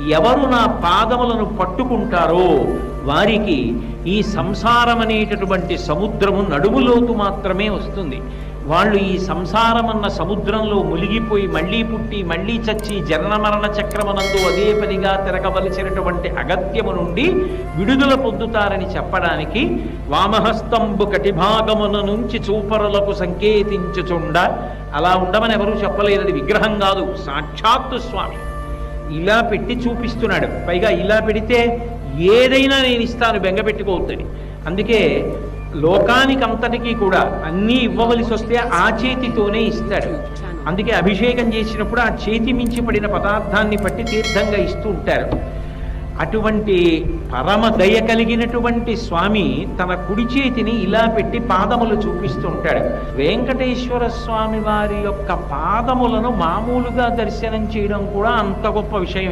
ఎవరు నా పాదములను పట్టుకుంటారో వారికి ఈ సంసారం అనేటటువంటి సముద్రము నడుములోతు మాత్రమే వస్తుంది. వాళ్ళు ఈ సంసారమన్న సముద్రంలో మునిగిపోయి మళ్ళీ పుట్టి మళ్ళీ చచ్చి జనన మరణ చక్రమనందు అదే పనిగా తిరగవలసినటువంటి అగత్యము నుండి విడుదల పొందుతారని చెప్పడానికి వామహస్తంబు కటిభాగమున నుంచి చూపరులకు సంకేతించుచుండ, అలా ఉండమని ఎవరూ చెప్పలేదని, విగ్రహం కాదు, సాక్షాత్తు స్వామి ఇలా పెట్టి చూపిస్తున్నాడు. పైగా ఇలా పెడితే ఏదైనా నేను ఇస్తాను, బెంగపెట్టుకోవద్దని. అందుకే లోకానికంతటికీ కూడా అన్నీ ఇవ్వవలసి వస్తే ఆ చేతితోనే ఇస్తాడు. అందుకే అభిషేకం చేసినప్పుడు ఆ చేతి మించి పడిన పదార్థాన్ని పట్టి తీర్థంగా ఇస్తూ ఉంటారు. అటువంటి పరమ దయ కలిగినటువంటి స్వామి తన కుడి చేతిని ఇలా పెట్టి పాదములు చూపిస్తూ ఉంటాడు. వెంకటేశ్వర స్వామి వారి యొక్క పాదములను మామూలుగా దర్శనం చేయడం కూడా అంత గొప్ప విషయం.